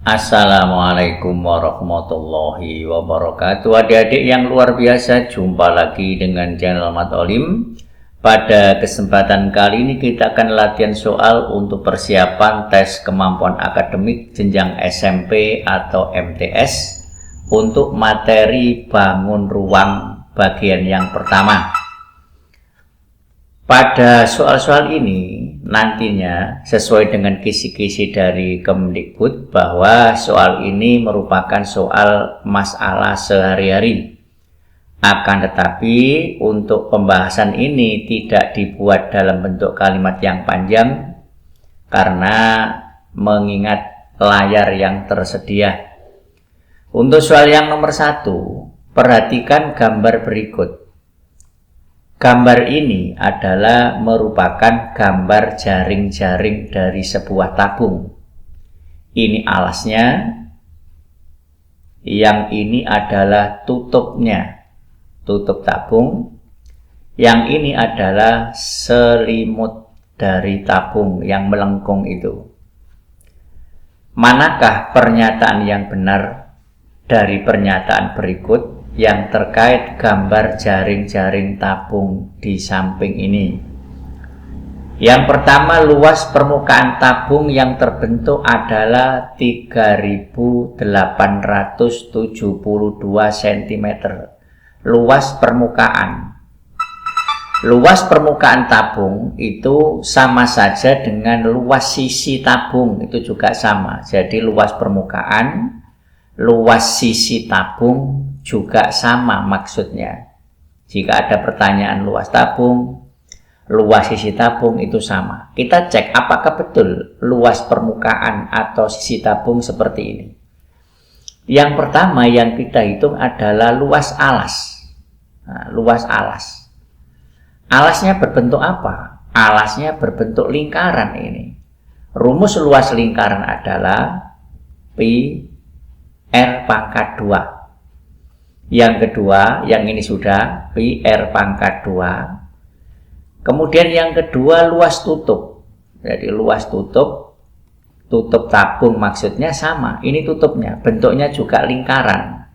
Assalamualaikum warahmatullahi wabarakatuh. Adik-adik yang luar biasa, jumpa lagi dengan channel Mat Olim. Pada kesempatan kali ini kita akan latihan soal untuk persiapan tes kemampuan akademik jenjang SMP atau MTS untuk materi bangun ruang bagian yang pertama. Pada soal-soal ini nantinya sesuai dengan kisi-kisi dari Kemdikbud bahwa soal ini merupakan soal masalah sehari-hari. Akan tetapi untuk pembahasan ini tidak dibuat dalam bentuk kalimat yang panjang karena mengingat layar yang tersedia. Untuk soal yang nomor 1, perhatikan gambar berikut. Gambar ini adalah merupakan gambar jaring-jaring dari sebuah tabung. Ini alasnya, yang ini adalah tutupnya, tutup tabung. Yang ini adalah selimut dari tabung yang melengkung itu. Manakah pernyataan yang benar dari pernyataan berikut yang terkait gambar jaring-jaring tabung di samping ini? Yang pertama, luas permukaan tabung yang terbentuk adalah 3.872 cm. Luas permukaan. Luas permukaan tabung itu sama saja dengan luas sisi tabung, itu juga sama. Jadi luas permukaan, luas sisi tabung juga sama maksudnya. Jika ada pertanyaan luas tabung, luas sisi tabung itu sama. Kita cek apakah betul luas permukaan atau sisi tabung seperti ini. Yang pertama yang kita hitung adalah luas alas. Nah, luas alas. Alasnya berbentuk apa? Alasnya berbentuk lingkaran ini. Rumus luas lingkaran adalah pi R pangkat 2. Yang kedua, yang ini sudah pi R pangkat 2. Kemudian yang kedua, luas tutup. Jadi luas tutup, tutup tabung maksudnya sama. Ini tutupnya, bentuknya juga lingkaran.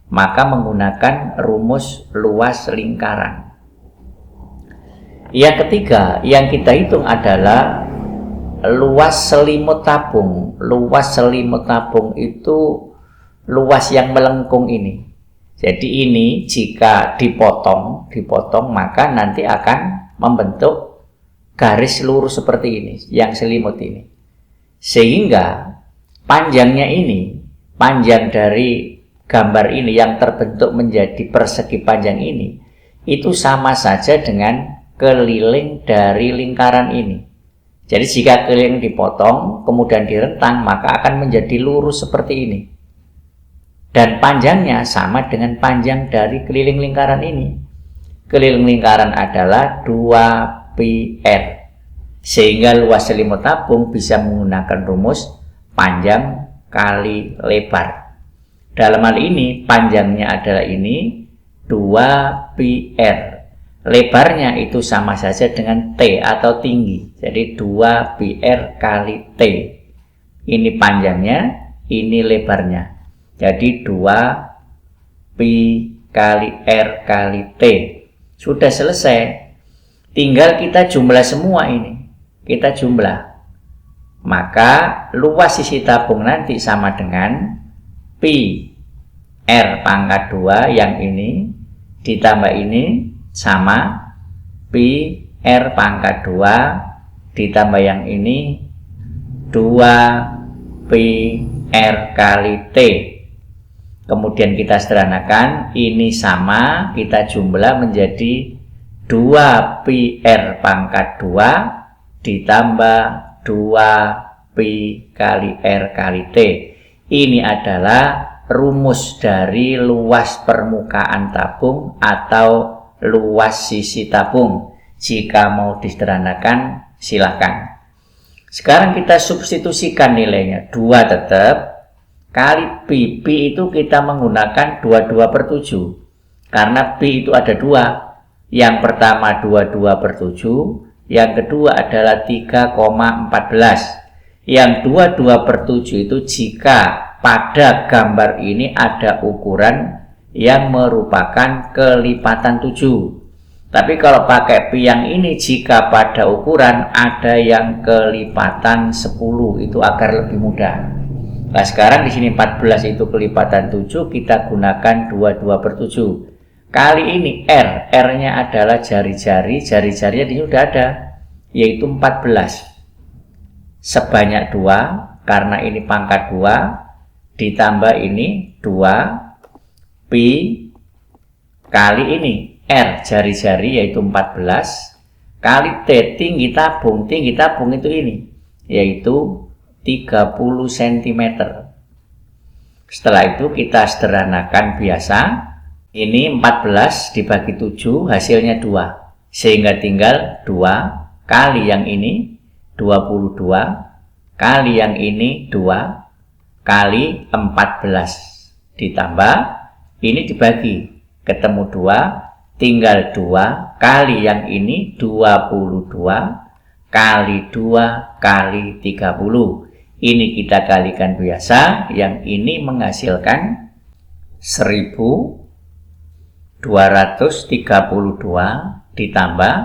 Maka menggunakan rumus luas lingkaran. Yang ketiga, yang kita hitung adalah luas selimut tabung. Luas selimut tabung itu luas yang melengkung ini. Jadi ini jika dipotong maka nanti akan membentuk garis lurus seperti ini, yang selimut ini. Sehingga panjangnya ini, panjang dari gambar ini yang terbentuk menjadi persegi panjang ini, itu sama saja dengan keliling dari lingkaran ini. Jadi jika keliling dipotong, kemudian direntang, maka akan menjadi lurus seperti ini. Dan panjangnya sama dengan panjang dari keliling lingkaran ini. Keliling lingkaran adalah 2πr. Sehingga luas selimut tabung bisa menggunakan rumus panjang kali lebar. Dalam hal ini panjangnya adalah ini 2πr. Lebarnya itu sama saja dengan T atau tinggi. Jadi 2πr kali T. Ini panjangnya, ini lebarnya. Jadi 2 pi kali R kali T. Sudah selesai. Tinggal kita jumlah semua ini. Kita jumlah. Maka luas sisi tabung nanti sama dengan pi R pangkat 2 yang ini ditambah ini sama pi R pangkat 2 ditambah yang ini 2 pi R kali T. Kemudian kita sederhanakan, ini sama, kita jumlah menjadi 2πr pangkat 2 ditambah 2 pi kali R kali T. Ini adalah rumus dari luas permukaan tabung atau luas sisi tabung. Jika mau disederhanakan, silakan. Sekarang kita substitusikan nilainya. 2 tetap kali pi. Pi itu kita menggunakan 22/7. Karena pi itu ada 2. Yang pertama 22/7, yang kedua adalah 3,14. Yang 22/7 itu jika pada gambar ini ada ukuran yang merupakan kelipatan 7. Tapi kalau pakai pi yang ini, jika pada ukuran ada yang kelipatan 10, itu agar lebih mudah. Nah, sekarang di sini 14 itu kelipatan 7, kita gunakan 22/7. Kali ini R-nya adalah jari-jari, jari-jarinya di sini sudah ada, yaitu 14. Sebanyak 2, karena ini pangkat 2, ditambah ini 2, pi kali ini R jari-jari yaitu 14 kali T tinggi tabung itu ini yaitu 30 cm. Setelah itu kita sederhanakan biasa, ini 14 dibagi 7 hasilnya 2, sehingga tinggal 2 kali yang ini 22 kali yang ini 2 kali 14 ditambah ini dibagi ketemu 2, tinggal 2 kali yang ini 22 kali 2 kali 30. Ini kita kalikan biasa, yang ini menghasilkan 1232 ditambah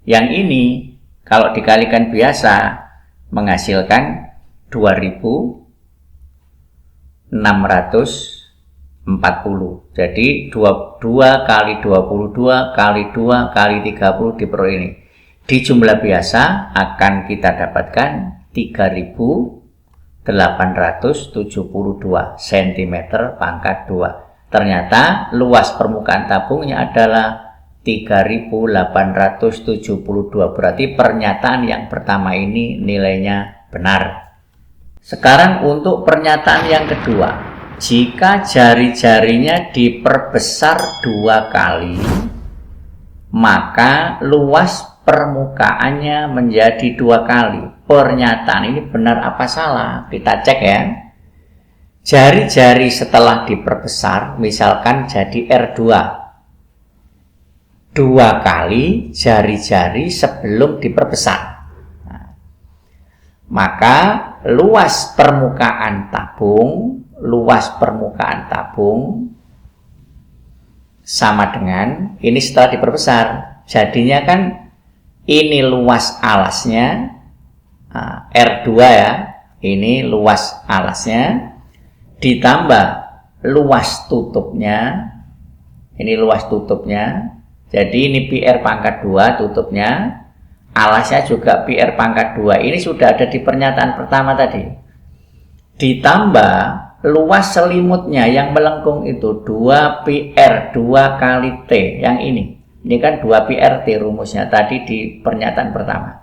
yang ini kalau dikalikan biasa menghasilkan 2640. Jadi 22 kali 22 kali 2 kali 30 diperoleh ini. Di jumlah biasa akan kita dapatkan 3872 cm pangkat 2. Ternyata luas permukaan tabungnya adalah 3872. Berarti pernyataan yang pertama ini nilainya benar. Sekarang untuk pernyataan yang kedua. Jika jari-jarinya diperbesar 2 kali, maka luas permukaannya menjadi 2 kali. Pernyataan ini benar apa salah? Kita cek ya. Jari-jari setelah diperbesar, misalkan jadi R2. 2 kali jari-jari sebelum diperbesar. Maka luas permukaan tabung sama dengan ini setelah diperbesar. Jadinya kan ini luas alasnya R2 ya, ini luas alasnya ditambah luas tutupnya, ini luas tutupnya. Jadi ini PR pangkat 2 tutupnya, alasnya juga PR pangkat 2. Ini sudah ada di pernyataan pertama tadi. Ditambah luas selimutnya yang melengkung itu 2PR 2 kali T yang ini kan 2PRT rumusnya tadi di pernyataan pertama.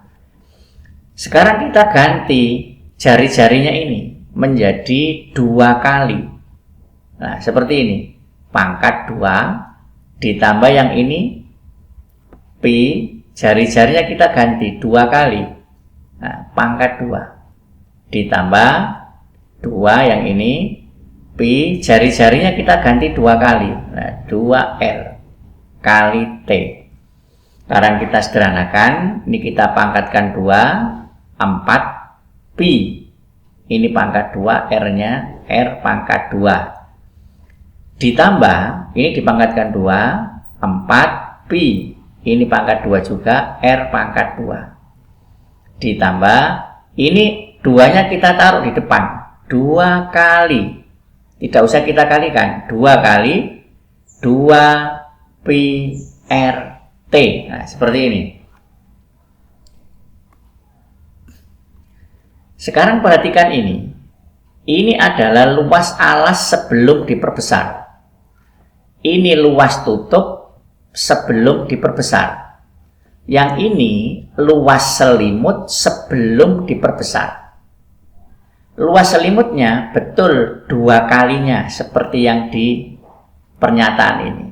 Sekarang kita ganti jari-jarinya ini menjadi 2 kali. Nah seperti ini, pangkat 2 ditambah yang ini pi, jari-jarinya kita ganti 2 kali. Nah, pangkat 2 ditambah 2 yang ini pi, jari-jarinya kita ganti 2 kali. Nah, 2R kali T. Sekarang kita sederhanakan, ini kita pangkatkan 2, 4 pi. Ini pangkat 2, R-nya R pangkat 2. Ditambah, ini dipangkatkan 2, 4 pi. Ini pangkat 2 juga, R pangkat 2. Ditambah, ini 2-nya kita taruh di depan. 2 kali, tidak usah kita kalikan, 2 kali 2 pi R T. Nah seperti ini. Sekarang perhatikan ini adalah luas alas sebelum diperbesar, ini luas tutup sebelum diperbesar, yang ini luas selimut sebelum diperbesar. Luas selimutnya betul 2 kalinya seperti yang di pernyataan ini.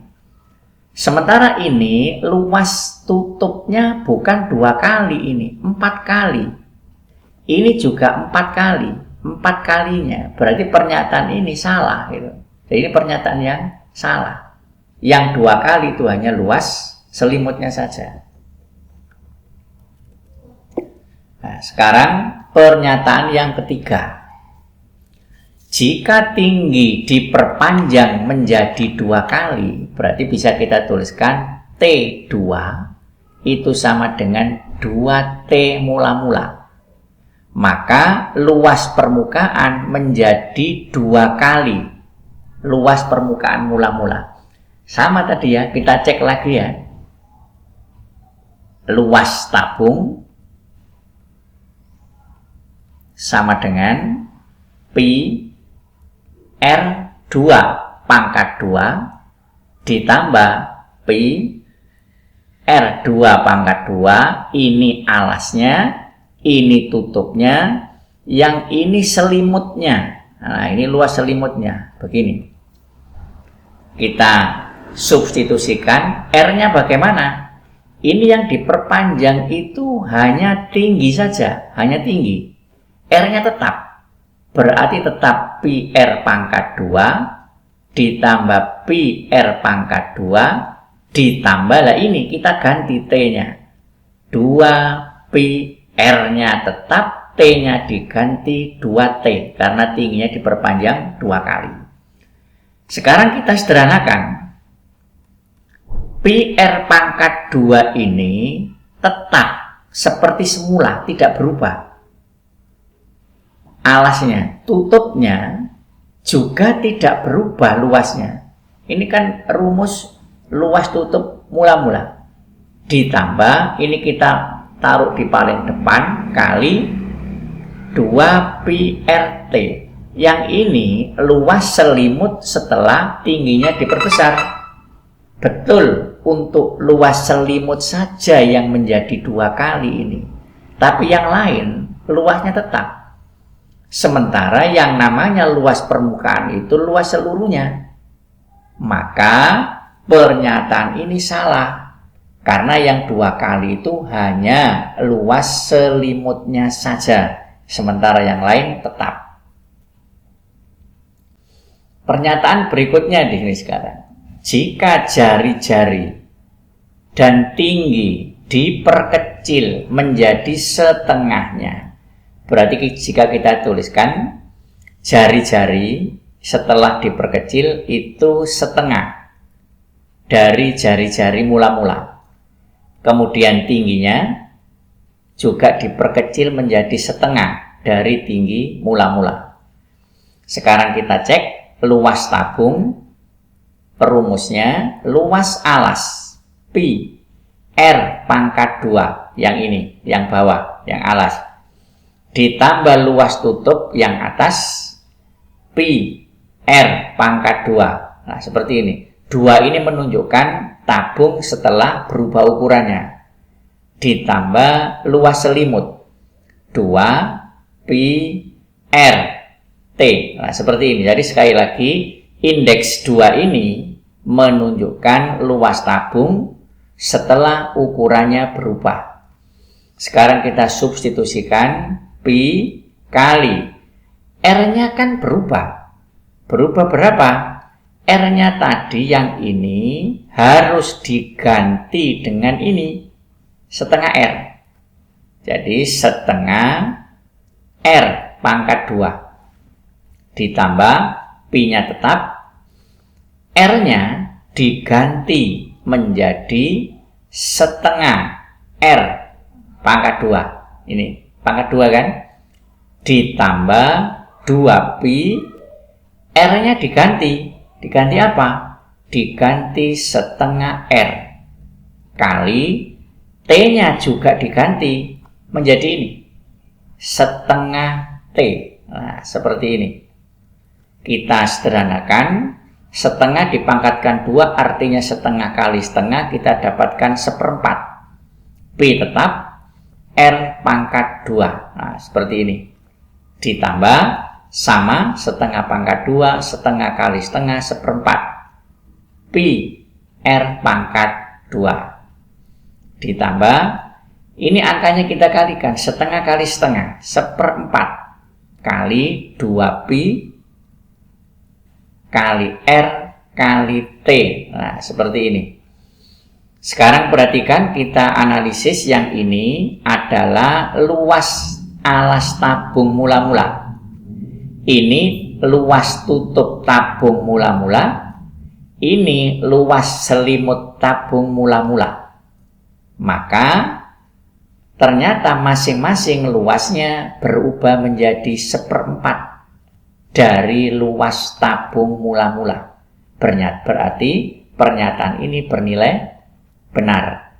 Sementara ini luas tutupnya bukan 2 kali, ini 4 kali. Ini juga 4 kali, 4 kalinya. Berarti pernyataan ini salah gitu. Jadi ini pernyataan yang salah. Yang 2 kali itu hanya luas selimutnya saja. Nah, sekarang pernyataan yang ketiga. Jika tinggi diperpanjang menjadi 2 kali, berarti bisa kita tuliskan T2 itu sama dengan 2T mula-mula. Maka luas permukaan menjadi 2 kali luas permukaan mula-mula. Sama tadi ya, kita cek lagi ya. Luas tabung sama dengan Pi R2 pangkat 2 ditambah Pi R2 pangkat 2, ini alasnya, ini tutupnya, yang ini selimutnya. Nah, ini luas selimutnya, begini. Kita substitusikan, R-nya bagaimana? Ini yang diperpanjang itu hanya tinggi saja, hanya tinggi. R-nya tetap, berarti tetap Pi R pangkat 2 ditambah Pi R pangkat 2 ditambah, lah ini kita ganti T-nya. 2 Pi R-nya tetap, T-nya diganti 2T karena tingginya diperpanjang 2 kali. Sekarang kita sederhanakan. Pi R pangkat 2 ini tetap seperti semula, tidak berubah. Alasnya, tutupnya juga tidak berubah luasnya. Ini kan rumus luas tutup mula-mula. Ditambah, ini kita taruh di paling depan, kali 2 Pi RT. Yang ini luas selimut setelah tingginya diperbesar. Betul, untuk luas selimut saja yang menjadi 2 kali ini. Tapi yang lain, luasnya tetap. Sementara yang namanya luas permukaan itu luas seluruhnya. Maka pernyataan ini salah. Karena yang 2 kali itu hanya luas selimutnya saja. Sementara yang lain tetap. Pernyataan berikutnya di sini sekarang. Jika jari-jari dan tinggi diperkecil menjadi setengahnya. Berarti jika kita tuliskan jari-jari setelah diperkecil itu setengah dari jari-jari mula-mula. Kemudian tingginya juga diperkecil menjadi setengah dari tinggi mula-mula. Sekarang kita cek luas tabung, perumusnya luas alas Pi R pangkat 2, yang ini, yang bawah, yang alas. Ditambah luas tutup yang atas Pi R pangkat 2. Nah, seperti ini. 2 ini menunjukkan tabung setelah berubah ukurannya. Ditambah luas selimut 2 Pi R T. Nah, seperti ini. Jadi sekali lagi, indeks 2 ini menunjukkan luas tabung setelah ukurannya berubah. Sekarang kita substitusikan Pi kali R-nya kan berubah. Berubah berapa? R-nya tadi yang ini harus diganti dengan ini, setengah R. Jadi setengah R pangkat 2 ditambah Pi-nya tetap, R-nya diganti menjadi setengah R pangkat 2. Ini pangkat 2 kan, ditambah 2 Pi, R-nya diganti apa? Diganti setengah R kali T-nya juga diganti menjadi ini, setengah T. Nah, seperti ini. Kita sederhanakan, setengah dipangkatkan 2 artinya setengah kali setengah, kita dapatkan 1/4. Pi tetap, R pangkat 2. Nah, seperti ini. Ditambah sama setengah pangkat 2, setengah kali setengah, 1/4. Pi R pangkat 2. Ditambah, ini angkanya kita kalikan, setengah kali setengah, 1/4 kali 2 Pi kali R kali T. Nah, seperti ini. Sekarang perhatikan, kita analisis yang ini adalah luas alas tabung mula-mula. Ini luas tutup tabung mula-mula. Ini luas selimut tabung mula-mula. Maka ternyata masing-masing luasnya berubah menjadi 1/4 dari luas tabung mula-mula. Berarti pernyataan ini bernilai benar.